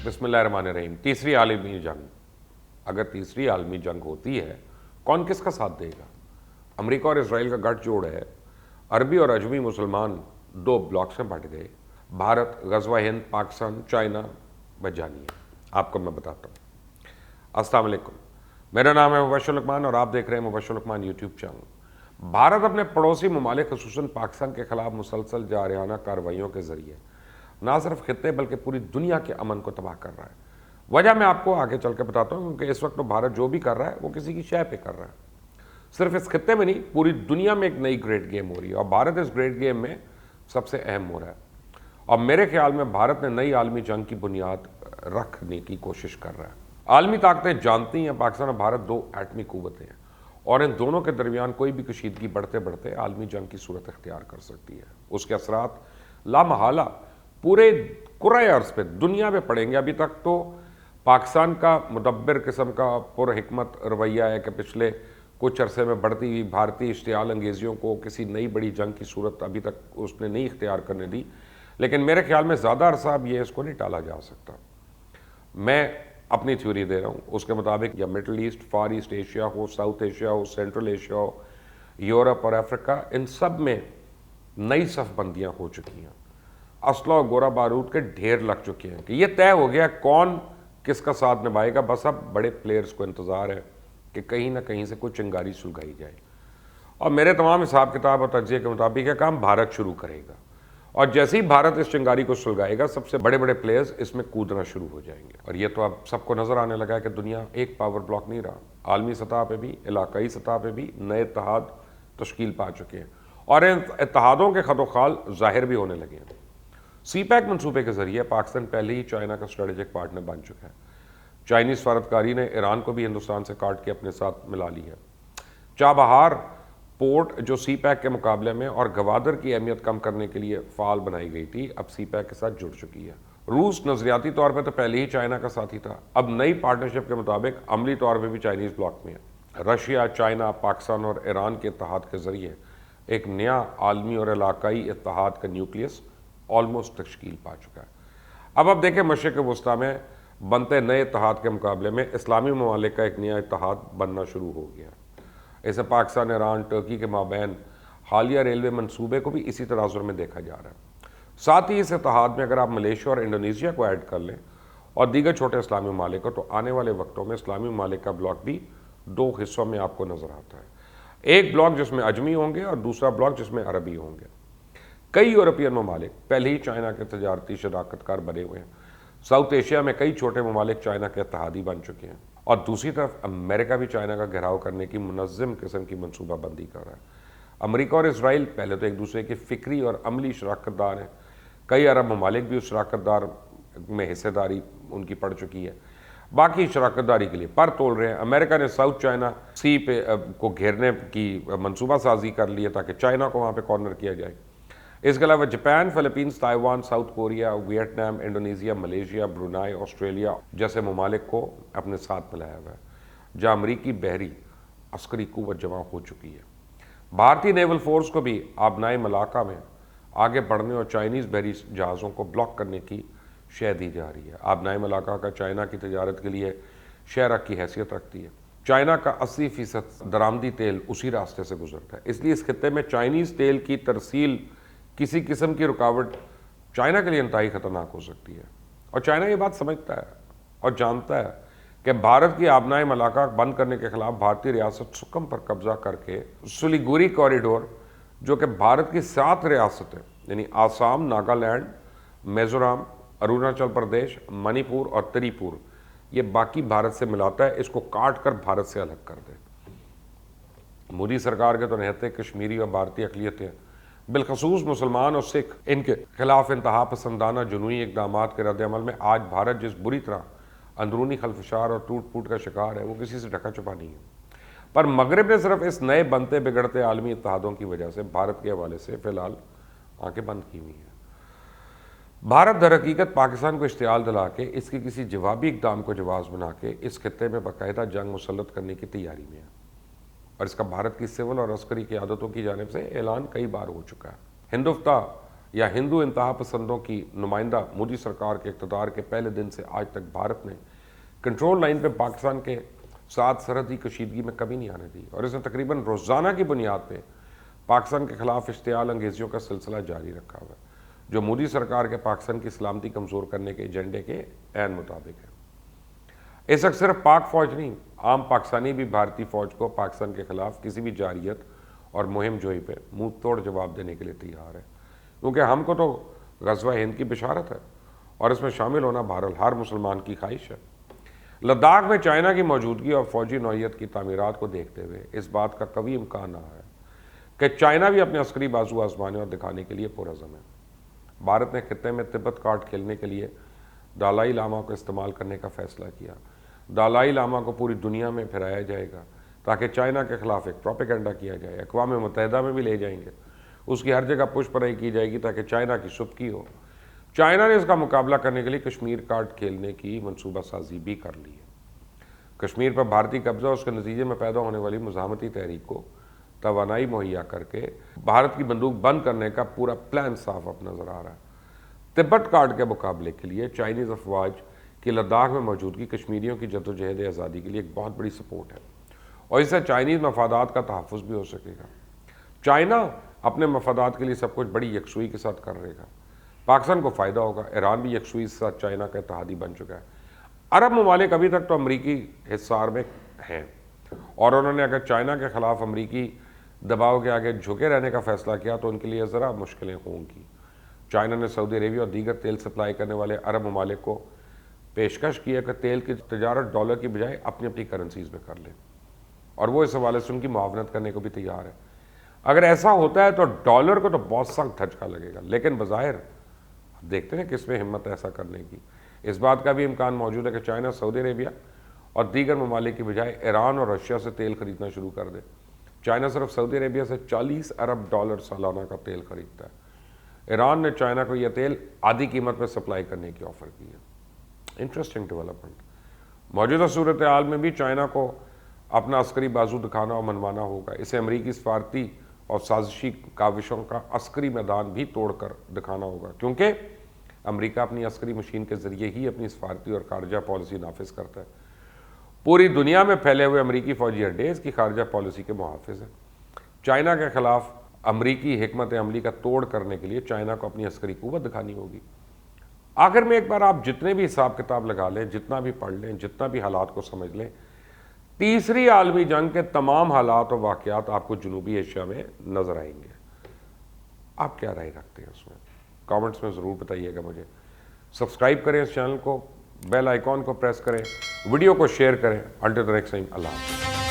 बिस्मिल्लाहिर्रहमानिर्रहीम। तीसरी आलमी जंग, अगर तीसरी आलमी जंग होती है, कौन किसका साथ देगा? अमेरिका और इसराइल का गठजोड़ है। अरबी और अजमी मुसलमान दो ब्लॉक्स में बंट गए। भारत, गज़वा हिंद, पाकिस्तान, चाइना व जानिए। आपको मैं बताता हूँ। अस्सलाम वालेकुम, मेरा नाम है मुबश्शिर लुकमान और आप देख रहे हैं मुबश्शिर लुकमान यूट्यूब चैनल। भारत अपने पड़ोसी ममालिक ख़ुसूसन पाकिस्तान के खिलाफ मुसलसल जारहाना कार्रवाइयों के ज़रिए ना सिर्फ खित्ते बल्कि पूरी दुनिया के अमन को तबाह कर रहा है। वजह मैं आपको आगे चल के बताता हूँ, क्योंकि इस वक्त तो भारत जो भी कर रहा है वो किसी की शय पे कर रहा है। सिर्फ इस खित्ते में नहीं, पूरी दुनिया में एक नई ग्रेट गेम हो रही है और भारत इस ग्रेट गेम में सबसे अहम हो रहा है। और मेरे ख्याल में भारत ने नई आलमी जंग की बुनियाद रखने की कोशिश कर रहा है। आलमी ताकतें जानती हैं पाकिस्तान और भारत दो एटमी कुव्वतें हैं और इन दोनों के दरमियान कोई भी कशीदगी बढ़ते बढ़ते आलमी जंग की सूरत इख्तियार कर सकती है। उसके असरात लामहाला पूरे कुराए अर्ज पे दुनिया में पड़ेंगे। अभी तक तो पाकिस्तान का मुदब्बिर किस्म का पुरहिकमत रवैया है कि पिछले कुछ अरसे में बढ़ती हुई भारतीय इश्तियाल अंगेजियों को किसी नई बड़ी जंग की सूरत अभी तक उसने नहीं इख्तियार करने दी, लेकिन मेरे ख्याल में ज़्यादा अरसा अब ये इसको नहीं टाला जा सकता। मैं अपनी थ्योरी दे रहा हूँ, उसके मुताबिक या मिडल ईस्ट, फार ईस्ट एशिया हो, साउथ एशिया हो, सेंट्रल एशिया हो, यूरोप और अफ्रीका, इन सब में नई सफ़बंदियाँ हो चुकी हैं। असला और गोरा बारूद के ढेर लग चुके हैं कि ये तय हो गया कौन किसका साथ निभाएगा। बस अब बड़े प्लेयर्स को इंतज़ार है कि कहीं ना कहीं से कोई चिंगारी सुलगाई जाए और मेरे तमाम हिसाब किताब और तज्जिए के मुताबिक यह काम भारत शुरू करेगा और जैसे ही भारत इस चिंगारी को सुलगाएगा सबसे बड़े बड़े प्लेयर्स इसमें कूदना शुरू हो जाएंगे। और ये तो अब सबको नज़र आने लगा है कि दुनिया एक पावर ब्लॉक नहीं रहा। आलमी सतह पे भी, इलाकाई सतह पे भी नए इत्तेहाद तश्कील पा चुके हैं और इन इत्तेहादों के खतोखाल ज़ाहिर भी होने लगे हैं। CPEC मनसूबे के जरिए पाकिस्तान पहले ही चाइना का स्ट्रेटेजिक पार्टनर बन चुका है। चाइनीज़ सफारतकारी ने ईरान को भी हिंदुस्तान से काट के अपने साथ मिला ली है। चाबहार पोर्ट जो CPEC के मुकाबले में और गवादर की अहमियत कम करने के लिए फ़ाल बनाई गई थी, अब CPEC के साथ जुड़ चुकी है। रूस नज़रियाती तौर पर तो पहले ही चाइना का साथी था, अब नई पार्टनरशिप के मुताबिक अमली तौर पर भी चाइनीज़ ब्लॉक में है। रशिया, चाइना, पाकिस्तान और ईरान के इत्तेहाद के ज़रिए एक नया आलमी और इलाकाई इत्तेहाद का न्यूक्लियस ऑलमोस्ट तश्कील पा चुका है। अब देखें, मशरिक़ वस्ता में बनते नए इत्तेहाद के मुकाबले में इस्लामी ममालिक का एक नया इत्तेहाद बनना शुरू हो गया। इसे पाकिस्तान, ईरान, टर्की के माबैन हालिया रेलवे मंसूबे को भी इसी तनाजुर में देखा जा रहा है। साथ ही इस इत्तेहाद में अगर आप मलेशिया और इंडोनेशिया को ऐड कर लें और दीगर छोटे इस्लामी ममालिक को, तो आने वाले वक्तों में इस्लामी ममालिक का ब्लॉक भी दो हिस्सों में आपको नज़र आता है। एक ब्लॉक जिसमें अजमी होंगे और दूसरा ब्लॉक जिसमें अरबी होंगे। कई यूरोपियन ममालिक पहले ही चाइना के तजारती शराकतकार बने हुए हैं। साउथ एशिया में कई छोटे ममालिक चाइना के इत्तेहादी बन चुके हैं और दूसरी तरफ अमेरिका भी चाइना का घेराव करने की मुनज़्ज़म किस्म की मनसूबाबंदी कर रहा है। अमेरिका और इसराइल पहले तो एक दूसरे के फ़िक्री और अमली शराकतदार हैं। कई अरब ममालिक भी उस शराकतदार में हिस्सेदारी उनकी पड़ चुकी है। बाकी शराकतदारी के लिए पर तोल रहे हैं। अमेरिका ने साउथ चाइना सी पे को घेरने की मनसूबा साजी कर ली है ताकि चाइना को वहाँ पर कॉर्नर किया जाए। इसके अलावा Japan, Philippines, Taiwan, south Korea, Vietnam, Indonesia, Malaysia, Brunei, Australia जैसे ममालिक को अपने साथ मिलाया हुआ है, जहाँ अमरीकी बहरी अस्करी कुव्वत जमा हो चुकी है। भारतीय नेवल फोर्स को भी आबनाई मलाका में आगे बढ़ने और चाइनीज़ बहरी जहाज़ों को ब्लॉक करने की शय दी जा रही है। आबनाई मलाका का चाइना की तजारत के लिए शहर की हैसियत रखती है। चाइना का 80% दरामदी तेल उसी रास्ते से गुजरता है, इसलिए इस खित्ते में चाइनीज़ तेल की तरसील किसी किस्म की रुकावट चाइना के लिए इंतहाई खतरनाक हो सकती है। और चाइना ये बात समझता है और जानता है कि भारत की आबनाई मलाका बंद करने के खिलाफ भारतीय रियासत सुकम पर कब्जा करके सिलीगुड़ी कॉरिडोर, जो कि भारत की 7 रियासतें यानी आसाम, नागालैंड, मिजोरम, अरुणाचल प्रदेश, मणिपुर और त्रिपुर, ये बाकी भारत से मिलाता है, इसको काट कर भारत से अलग कर दे। मोदी सरकार के तो निहत्ते कश्मीरी और भारतीय अक़लियतें, बिलखसूस मुसलमान और सिख, इनके खिलाफ इंतहा पसंदाना जुनूनी इक़दामात के रद्द-ए-अमल में आज भारत जिस बुरी तरह अंदरूनी खलफशार और टूट फूट का शिकार है, वो किसी से ढका छुपा नहीं है। पर मगरब ने सिर्फ इस नए बनते बिगड़ते आलमी इत्तेहादों की वजह से भारत के हवाले से फ़िलहाल आंखें बंद की हुई हैं। भारत दर हकीकत पाकिस्तान को इश्तियाल दिला के इसकी किसी जवाबी इक़दाम को जवाज़ बना के इस खित्ते में बाकायदा जंग मुसल्लत करने की तैयारी में है और इसका भारत की सिविल और अस्करी क़यादतों की जानिब से ऐलान कई बार हो चुका है। हिंदुफ्ता یا ہندو انتہا پسندوں کی نمائندہ مودی سرکار کے اقتدار کے پہلے دن سے آج تک بھارت نے کنٹرول لائن پہ پاکستان کے ساتھ سرحدی کشیدگی میں کمی نہیں آنے دی، اور اس نے تقریباً روزانہ کی بنیاد پہ پاکستان کے خلاف اشتعال انگیزیوں کا سلسلہ جاری رکھا ہوا ہے، جو مودی سرکار کے پاکستان کی سلامتی کمزور کرنے کے ایجنڈے کے عین مطابق ہے۔ اس وقت صرف پاک فوج نہیں، عام پاکستانی بھی بھارتی فوج کو پاکستان کے خلاف کسی بھی جارحیت اور مہم جوئی پہ منہ توڑ جواب دینے کے لیے تیار ہے، کیونکہ ہم کو تو غزوہ ہند کی بشارت ہے اور اس میں شامل ہونا بہرحال ہر مسلمان کی خواہش ہے۔ لداخ میں چائنا کی موجودگی اور فوجی نوعیت کی تعمیرات کو دیکھتے ہوئے اس بات کا قوی امکان رہا ہے کہ چائنا بھی اپنے عسکری بازو آزمانے اور دکھانے کے لیے پرعزم ہے۔ بھارت نے خطے میں تبت کارڈ کھیلنے کے لیے دالائی لاما کو استعمال کرنے کا فیصلہ کیا۔ دالائی لاما کو پوری دنیا میں پھیرایا جائے گا تاکہ چائنا کے خلاف ایک پروپیگنڈا کیا جائے، اقوام متحدہ میں بھی لے جائیں گے، اس کی ہر جگہ پش پرائی کی جائے گی تاکہ چائنا کی سبکی ہو۔ چائنا نے اس کا مقابلہ کرنے کے لیے کشمیر کارڈ کھیلنے کی منصوبہ سازی بھی کر لی ہے۔ کشمیر پر بھارتی قبضہ اور اس کے نتیجے میں پیدا ہونے والی مزاحمتی تحریک کو توانائی مہیا کر کے بھارت کی بندوق بند کرنے کا پورا پلان صاف اب نظر آ رہا ہے۔ تبت کارڈ کے مقابلے کے لیے چائنیز افواج کی لداخ میں موجودگی کشمیریوں کی جدوجہد آزادی کے لیے ایک بہت بڑی سپورٹ ہے، اور اس سے چائنیز مفادات کا تحفظ بھی ہو سکے گا۔ چائنا اپنے مفادات کے لیے سب کچھ بڑی یکسوئی کے ساتھ کر رہے گا، پاکستان کو فائدہ ہوگا۔ ایران بھی یکسوئی کے ساتھ چائنا کا اتحادی بن چکا ہے۔ عرب ممالک ابھی تک تو امریکی حصار میں ہیں، اور انہوں نے اگر چائنا کے خلاف امریکی دباؤ کے آگے جھکے رہنے کا فیصلہ کیا تو ان کے لیے ذرا مشکلیں ہوں گی۔ چائنا نے سعودی عربیہ اور دیگر تیل سپلائی کرنے والے عرب ممالک کو پیشکش کی ہے کہ تیل کی تجارت ڈالر کی بجائے اپنی اپنی کرنسیز میں کر لیں، اور وہ اس حوالے سے ان کی معاونت کرنے کو بھی تیار ہے۔ اگر ایسا ہوتا ہے تو ڈالر کو تو بہت سخت دھچکا لگے گا، لیکن بظاہر دیکھتے ہیں کس میں ہمت ایسا کرنے کی۔ اس بات کا بھی امکان موجود ہے کہ چائنا سعودی عربیہ اور دیگر ممالک کی بجائے ایران اور رشیا سے تیل خریدنا شروع کر دے۔ چائنا صرف سعودی عربیہ سے $40 ارب سالانہ کا تیل خریدتا ہے۔ ایران نے چائنا کو یہ تیل آدھی قیمت میں سپلائی کرنے کی آفر کی ہے۔ Interesting development. موجودہ صورتحال میں بھی چائنا کو اپنا عسکری بازو دکھانا اور منوانا ہوگا۔ اسے امریکی سفارتی اور سازشی کاوشوں کا عسکری میدان بھی توڑ کر دکھانا ہوگا، کیونکہ امریکہ اپنی عسکری مشین کے ذریعے ہی اپنی سفارتی اور خارجہ پالیسی نافذ کرتا ہے۔ پوری دنیا میں پھیلے ہوئے امریکی فوجی اڈے اس کی خارجہ پالیسی کے محافظ ہیں۔ چائنا کے خلاف امریکی حکمت عملی کا توڑ کرنے کے لیے چائنا کو اپنی عسکری قوت دکھانی ہوگی۔ آخر میں ایک بار آپ جتنے بھی حساب کتاب لگا لیں، جتنا بھی پڑھ لیں، جتنا بھی حالات کو سمجھ لیں، تیسری عالمی جنگ کے تمام حالات اور واقعات آپ کو جنوبی ایشیا میں نظر آئیں گے۔ آپ کیا رائے رکھتے ہیں اس میں؟ کامنٹس میں ضرور بتائیے گا مجھے۔ سبسکرائب کریں اس چینل کو، بیل آئیکن کو پریس کریں، ویڈیو کو شیئر کریں۔ انٹل دی نیکسٹ ٹائم، اللہ حافظ۔